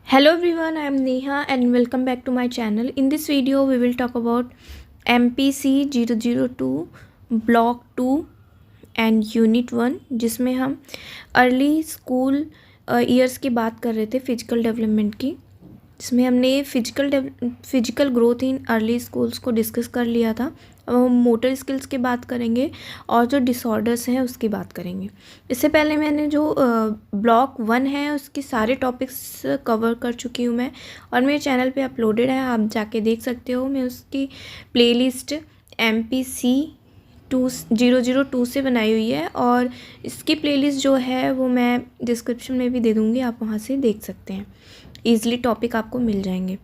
Hello everyone, I am Neha and welcome back to my channel. In this video, we will talk about MPC 002 Block 2 and Unit 1 जिसमें हम early school years की बात कर रहे थे physical development की, जिसमें हमने physical growth in early schools को डिस्कस कर लिया था। अब हम मोटर स्किल्स की बात करेंगे और जो डिसऑर्डर्स हैं उसकी बात करेंगे। इससे पहले मैंने जो ब्लॉक 1 है उसके सारे टॉपिक्स कवर कर चुकी हूँ मैं, और मेरे चैनल पे अपलोडेड है, आप जाके देख सकते हो। मैं उसकी प्लेलिस्ट MPC 2002 से बनाई हुई है और इसकी प्लेलिस्ट जो है वो मैं डिस्क्रिप्शन में भी दे दूँगी, आप वहाँ से देख सकते हैं। ईज़िली टॉपिक आपको मिल जाएंगे।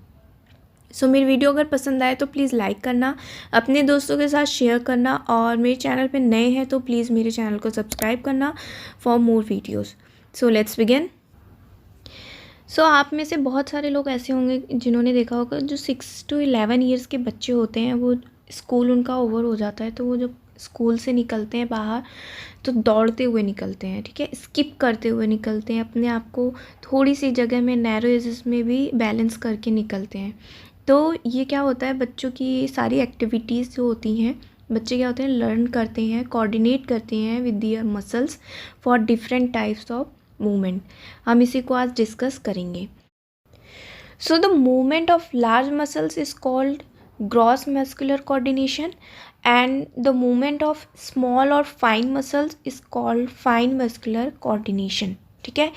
सो मेरी वीडियो अगर पसंद आए तो प्लीज़ लाइक करना, अपने दोस्तों के साथ शेयर करना, और मेरे चैनल पे नए हैं तो प्लीज़ मेरे चैनल को सब्सक्राइब करना for more videos. So let's begin. So आप में से बहुत सारे लोग ऐसे होंगे जिन्होंने देखा होगा जो 6 to 11 ईयर्स के बच्चे होते हैं, वो स्कूल उनका ओवर हो जाता है तो वो जब स्कूल से निकलते हैं बाहर तो दौड़ते हुए निकलते हैं, ठीक है, स्किप करते हुए निकलते हैं, अपने आप को थोड़ी सी जगह में नैरो एजेस में भी बैलेंस करके निकलते हैं। तो ये क्या होता है, बच्चों की सारी एक्टिविटीज़ जो होती हैं, बच्चे क्या होते हैं लर्न करते हैं, कोऑर्डिनेट करते हैं with their muscles for different types of movement. हम इसी को आज डिस्कस करेंगे। So the movement of large muscles is called gross muscular coordination and the movement of small और fine muscles is called fine muscular coordination, ठीक है।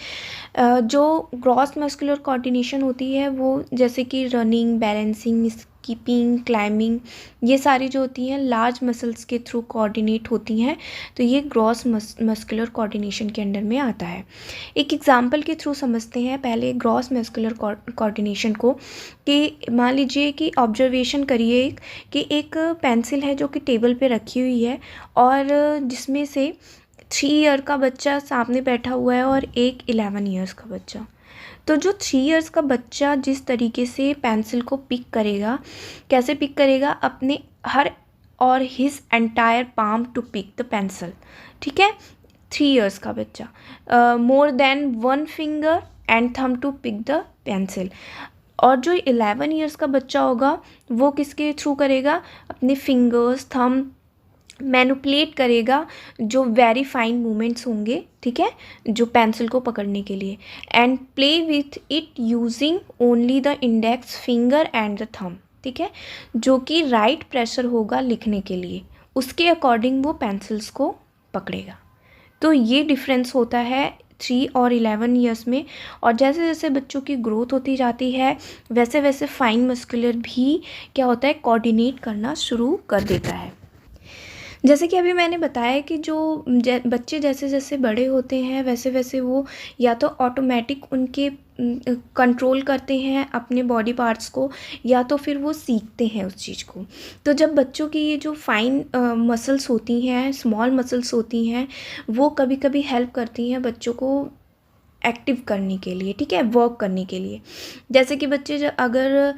जो gross muscular coordination होती है वो जैसे कि रनिंग, बैलेंसिंग, स्कीपिंग, क्लाइंबिंग, ये सारी जो होती हैं लार्ज मसल्स के थ्रू कोऑर्डिनेट होती हैं, तो ये ग्रॉस मस्कुलर कोऑर्डिनेशन के अंडर में आता है। एक एग्जांपल के थ्रू समझते हैं पहले ग्रॉस मस्कुलर कोऑर्डिनेशन को, कि मान लीजिए कि ऑब्जर्वेशन करिए कि एक पेंसिल है जो कि टेबल पे रखी हुई है और जिसमें से 3 ईयर का बच्चा सामने बैठा हुआ है और एक 11 ईयर्स का बच्चा। तो जो 3 ईयर्स का बच्चा जिस तरीके से पेंसिल को पिक करेगा, कैसे पिक करेगा, अपने हर और his entire palm to pick the pencil, ठीक है। 3 ईयर्स का बच्चा more than 1 finger and thumb to pick the pencil, और जो 11 ईयर्स का बच्चा होगा वो किसके थ्रू करेगा, अपने फिंगर्स, थंब मैनिपुलेट करेगा जो वेरी फाइन मूवमेंट्स होंगे, ठीक है, जो पेंसिल को पकड़ने के लिए, and play with it using only the index finger and the thumb, ठीक है, जो कि राइट प्रेशर होगा लिखने के लिए, उसके अकॉर्डिंग वो पेंसिल्स को पकड़ेगा। तो ये डिफरेंस होता है 3 और 11 ईयर्स में, और जैसे जैसे बच्चों की ग्रोथ होती जाती है वैसे वैसे फाइन मस्कुलर भी क्या होता है, कोऑर्डिनेट करना शुरू कर देता है। जैसे कि अभी मैंने बताया कि जो बच्चे जैसे जैसे बड़े होते हैं वैसे वैसे वो या तो ऑटोमेटिक उनके कंट्रोल करते हैं अपने बॉडी पार्ट्स को, या तो फिर वो सीखते हैं उस चीज़ को। तो जब बच्चों की ये जो फाइन मसल्स होती हैं, स्मॉल मसल्स होती हैं, वो कभी कभी हेल्प करती हैं बच्चों को एक्टिव करने के लिए, ठीक है, वर्क करने के लिए। जैसे कि बच्चे अगर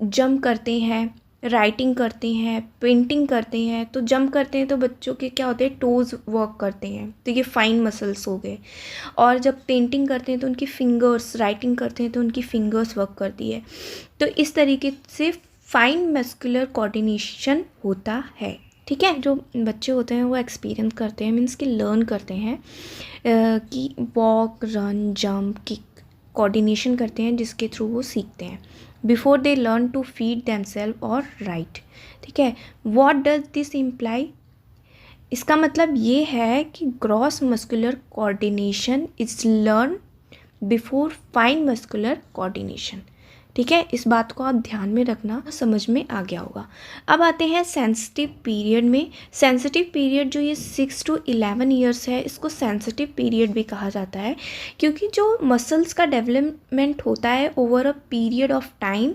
जंप करते हैं, राइटिंग करते हैं, पेंटिंग करते हैं, तो जंप करते हैं तो बच्चों के क्या होते हैं, टोज़ वर्क करते हैं, तो ये फाइन मसल्स हो गए। और जब पेंटिंग करते हैं तो उनकी फिंगर्स, राइटिंग करते हैं तो उनकी फिंगर्स वर्क करती है। तो इस तरीके से फाइन मस्कुलर कोऑर्डिनेशन होता है, ठीक है। जो बच्चे होते हैं वो एक्सपीरियंस करते हैं, मीन्स कि लर्न करते हैं कि वॉक, रन, जंप की कोऑर्डिनेशन करते हैं जिसके थ्रू वो सीखते हैं before they learn to feed themselves और राइट, ठीक है। व्हाट डज दिस इम्प्लाई, इसका मतलब ये है कि gross muscular coordination is learn before fine muscular coordination, ठीक है। इस बात को आप ध्यान में रखना, समझ में आ गया होगा। अब आते हैं सेंसिटिव पीरियड में। सेंसिटिव पीरियड जो ये 6 to 11 ईयर्स है, इसको सेंसिटिव पीरियड भी कहा जाता है, क्योंकि जो मसल्स का डेवलपमेंट होता है over a period of time,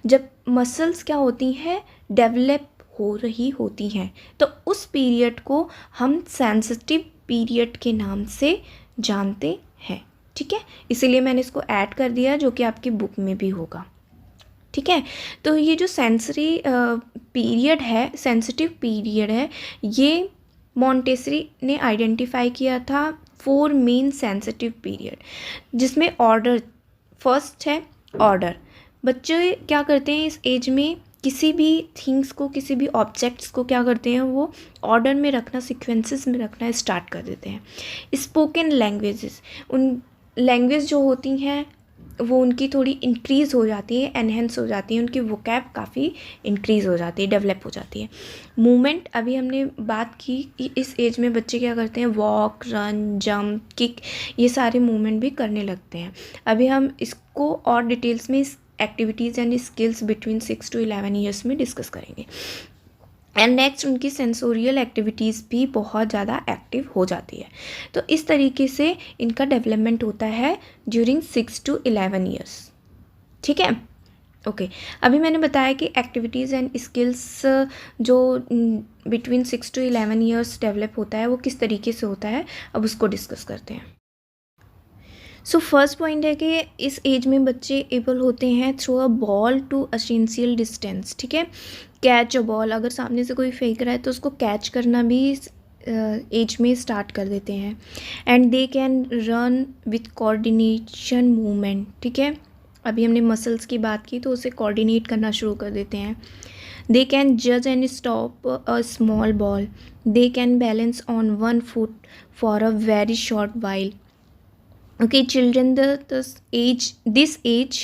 जब मसल्स क्या होती हैं, डेवलप हो रही होती हैं, तो उस पीरियड को हम सेंसिटिव पीरियड के नाम से जानते हैं, ठीक है। इसीलिए मैंने इसको ऐड कर दिया, जो कि आपकी बुक में भी होगा, ठीक है। तो ये जो सेंसरी पीरियड है, सेंसिटिव पीरियड है, ये मॉन्टेसरी ने आइडेंटिफाई किया था 4 मेन सेंसिटिव पीरियड, जिसमें ऑर्डर फर्स्ट है ऑर्डर। बच्चे क्या करते हैं इस एज में, किसी भी थिंग्स को, किसी भी ऑब्जेक्ट्स को क्या करते हैं, वो ऑर्डर में रखना, सीक्वेंसेस में रखना स्टार्ट कर देते हैं। स्पोकन लैंग्वेजेस, उन लैंग्वेज जो होती हैं वो उनकी थोड़ी इंक्रीज़ हो जाती है, एनहेंस हो जाती है, उनकी वोकैब काफ़ी इंक्रीज़ हो जाती है, डेवलप हो जाती है। मूवमेंट, अभी हमने बात की कि इस एज में बच्चे क्या करते हैं, वॉक, रन, जंप, किक, ये सारे मूवमेंट भी करने लगते हैं। अभी हम इसको और डिटेल्स में इस activities and skills between 6 to 11 years में डिस्कस करेंगे। एंड नेक्स्ट उनकी सेंसोरियल एक्टिविटीज़ भी बहुत ज़्यादा एक्टिव हो जाती है। तो इस तरीके से इनका डेवलपमेंट होता है ड्यूरिंग 6 to 11 ईयर्स। ठीक है, ओके। अभी मैंने बताया कि एक्टिविटीज़ एंड स्किल्स जो बिटवीन 6 to 11 ईयर्स डेवलप होता है वो किस तरीके से होता है, अब उसको डिस्कस करते हैं। सो फर्स्ट पॉइंट है कि इस एज में बच्चे एबल होते हैं throw a ball to essential distance. ठीक है, कैच अ बॉल, अगर सामने से कोई फेंक रहा है तो उसको कैच करना भी एज में स्टार्ट कर देते हैं। And they can run with coordination movement. ठीक है, अभी हमने मसल्स की बात की तो उसे कोऑर्डिनेट करना शुरू कर देते हैं। दे कैन जज and stop a small ball. They can balance on one foot for a very short while. Okay, children this age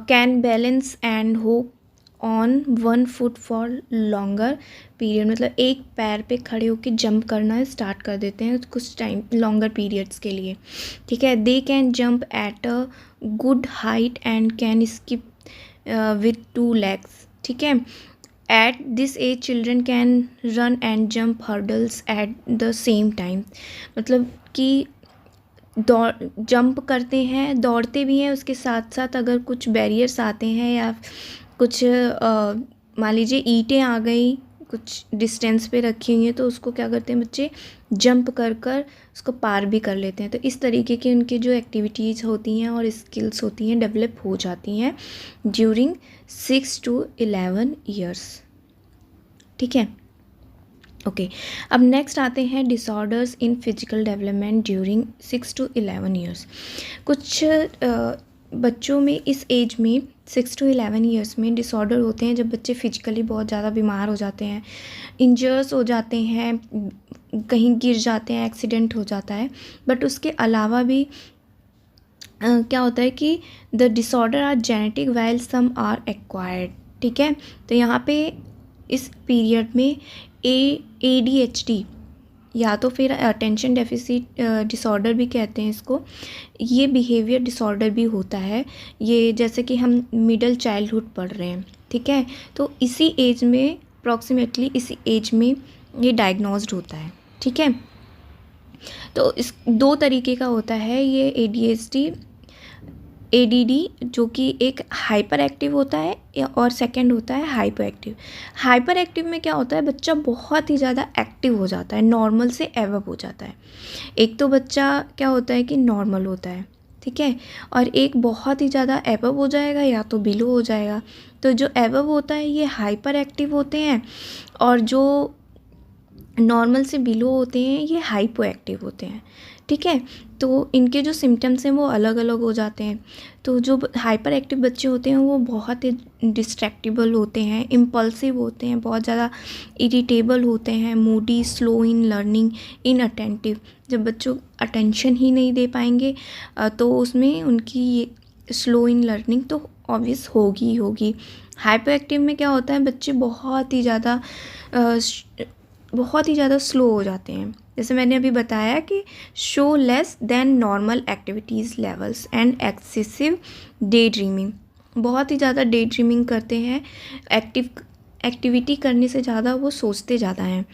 can balance and hop on one foot for longer period, मतलब एक पैर पे खड़े होकर jump करना start कर देते हैं कुछ टाइम, लॉन्गर पीरियड्स के लिए। ठीक है, they can jump at a good height and can skip with 2 legs। ठीक है, at this age children can run and jump hurdles at the same time, मतलब कि दौड़ जंप करते हैं, दौड़ते भी हैं, उसके साथ साथ अगर कुछ बैरियर्स आते हैं या कुछ मान लीजिए ईंटें आ गई कुछ डिस्टेंस पे रखी हुई हैं तो उसको क्या करते हैं बच्चे, जंप कर कर उसको पार भी कर लेते हैं। तो इस तरीके की उनकी जो एक्टिविटीज़ होती हैं और स्किल्स होती हैं डेवलप हो जाती हैं ड्यूरिंग 6 to 11 ईयर्स। ठीक है, ओके। अब नेक्स्ट आते हैं disorders in physical development during 6 to 11 years. कुछ बच्चों में इस एज में 6 to 11 ईयर्स में डिसऑर्डर होते हैं जब बच्चे फिजिकली बहुत ज़्यादा बीमार हो जाते हैं, इंजर्स हो जाते हैं, कहीं गिर जाते हैं, एक्सीडेंट हो जाता है। बट उसके अलावा भी क्या होता है कि the disorder are genetic while some are acquired. ठीक है, तो यहाँ पे इस पीरियड में ADHD या तो फिर अटेंशन डेफिसिट डिसऑर्डर भी कहते हैं इसको, ये बिहेवियर डिसऑर्डर भी होता है। ये जैसे कि हम मिडिल चाइल्डहुड पढ़ रहे हैं। ठीक है, तो इसी एज में अप्रॉक्सीमेटली इसी एज में ये डायग्नोज्ड होता है। ठीक है, तो इस 2 तरीके का होता है ये ADHD ADD, जो कि एक हाइपर एक्टिव होता है और सेकंड होता है हाइपर एक्टिव। हाइपर एक्टिव में क्या होता है, बच्चा बहुत ही ज़्यादा एक्टिव हो जाता है, नॉर्मल से एवब हो जाता है। एक तो बच्चा क्या होता है कि नॉर्मल होता है, ठीक है, और एक बहुत ही ज़्यादा एवब हो जाएगा या तो बिलो हो जाएगा। तो जो एवब होता है ये हाइपर एक्टिव होते हैं और जो नॉर्मल से बिलो होते हैं ये हाइपो एक्टिव होते हैं। ठीक है, तो इनके जो सिम्टम्स हैं वो अलग अलग हो जाते हैं। तो जो हाइपर एक्टिव बच्चे होते हैं वो बहुत ही डिस्ट्रैक्टिबल होते हैं, इम्पल्सिव होते हैं, बहुत ज़्यादा इरिटेबल होते हैं, Moody, slow in learning, inattentive. जब बच्चों अटेंशन ही नहीं दे पाएंगे तो उसमें उनकी ये स्लो इन लर्निंग तो ऑब्वियस होगी ही होगी। हाइपर एक्टिव में क्या होता है, बच्चे बहुत ही ज़्यादा स्लो हो जाते हैं। जैसे मैंने अभी बताया कि show less than normal activities levels and excessive day dreaming, बहुत ही ज़्यादा डे ड्रीमिंग करते हैं, एक्टिविटी करने से ज़्यादा वो सोचते ज़्यादा हैं।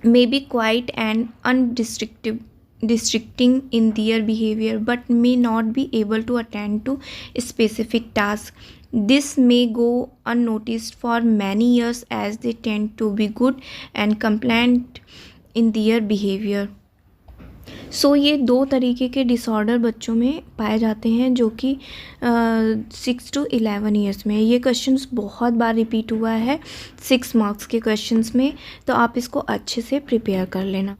May be quiet and distracting in their behaviour but may not be able to attend to specific task. This may go unnoticed for many years as they tend to be good and compliant in their behavior. So ये 2 तरीके के disorder बच्चों में पाए जाते हैं जो कि 6 to 11 ईयर्स में। ये क्वेश्चंस बहुत बार रिपीट हुआ है 6 मार्क्स के क्वेश्चंस में, तो आप इसको अच्छे से प्रिपेयर कर लेना।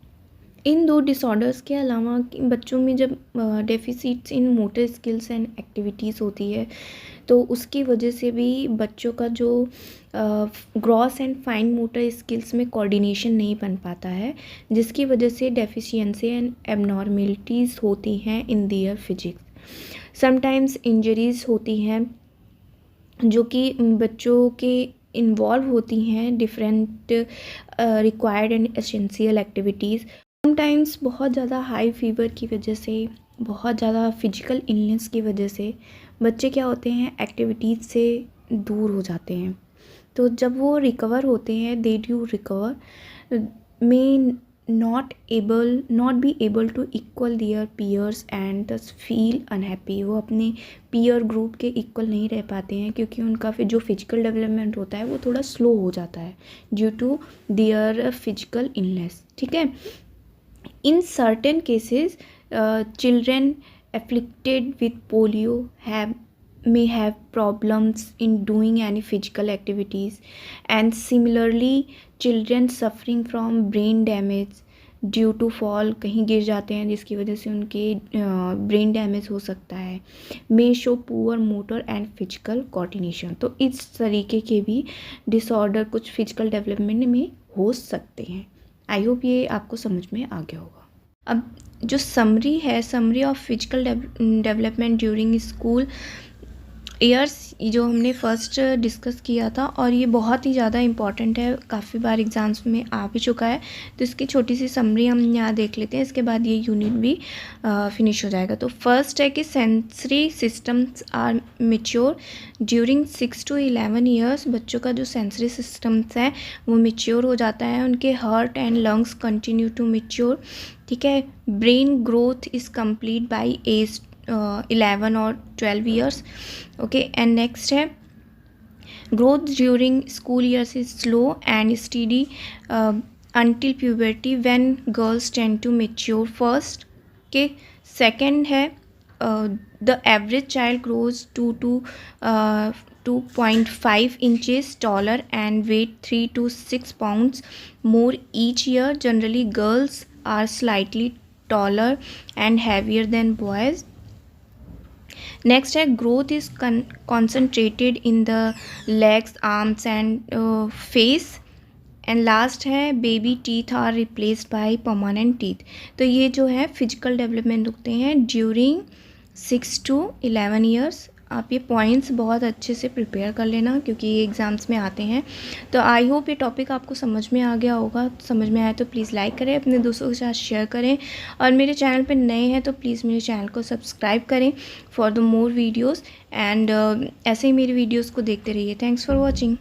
इन दो डिसऑर्डर्स के अलावा कि बच्चों में जब deficits in motor skills and activities होती है तो उसकी वजह से भी बच्चों का जो gross and fine motor skills में कोऑर्डिनेशन नहीं बन पाता है, जिसकी वजह से डेफिशिएंसी एंड एबनॉर्मेलिटीज़ होती हैं इन दियर फिजिक्स। समटाइम्स इंजरीज़ होती हैं जो कि बच्चों के इन्वॉल्व होती हैं different required and essential activities. Sometimes बहुत ज़्यादा हाई फीवर की वजह से, बहुत ज़्यादा फिजिकल इलनेस की वजह से बच्चे क्या होते हैं, एक्टिविटीज़ से दूर हो जाते हैं। तो जब वो रिकवर होते हैं, they do recover may not be able to equal their peers and thus feel unhappy. वो अपने पीयर ग्रुप के इक्वल नहीं रह पाते हैं क्योंकि उनका फिर जो फिजिकल डेवलपमेंट होता है वो थोड़ा स्लो हो जाता है due to their physical illness. ठीक है। In certain cases, children afflicted with polio may have problems in doing any physical activities, and similarly, children suffering from brain damage due to fall, कहीं गिर जाते हैं जिसकी वजह से उनके ब्रेन डैमेज हो सकता है, may show poor motor and physical coordination. तो इस तरीके के भी डिसऑर्डर कुछ फिजिकल डेवलपमेंट में हो सकते हैं। आई होप ये आपको समझ में आ गया होगा। अब जो समरी है, summary of physical development during school years, जो हमने फर्स्ट डिस्कस किया था, और ये बहुत ही ज़्यादा इम्पॉर्टेंट है, काफ़ी बार एग्जाम्स में आ भी चुका है। तो इसकी छोटी सी समरी हम यहाँ देख लेते हैं, इसके बाद ये यूनिट भी फिनिश हो जाएगा। तो फर्स्ट है कि sensory systems are mature during 6 to 11 years. बच्चों का जो सेंसरी सिस्टम्स है वो मेच्योर हो जाता है, उनके heart and lungs continue to mature. ठीक है। Brain growth is complete by age 11 और 12 ईयर्स। ओके। एंड नेक्स्ट है growth during school years is slow and steady until puberty when girls tend to mature first. Okay. Second है the average child grows to 2.5 inches taller and weight 3 to 6 pounds more each year. Generally girls are slightly taller and heavier than boys. Next है growth is concentrated in the legs, arms and face. And last है baby teeth are replaced by permanent teeth. तो ये जो है physical development होते हैं during 6 to 11 years. आप ये पॉइंट्स बहुत अच्छे से प्रिपेयर कर लेना क्योंकि ये एग्ज़ाम्स में आते हैं। तो आई होप ये टॉपिक आपको समझ में आ गया होगा। समझ में आया तो प्लीज़ लाइक करें, अपने दोस्तों के साथ शेयर करें, और मेरे चैनल पर नए हैं तो प्लीज़ मेरे चैनल को सब्सक्राइब करें for the more videos. And ऐसे ही मेरी वीडियोज़ को देखते रहिए। Thanks for watching.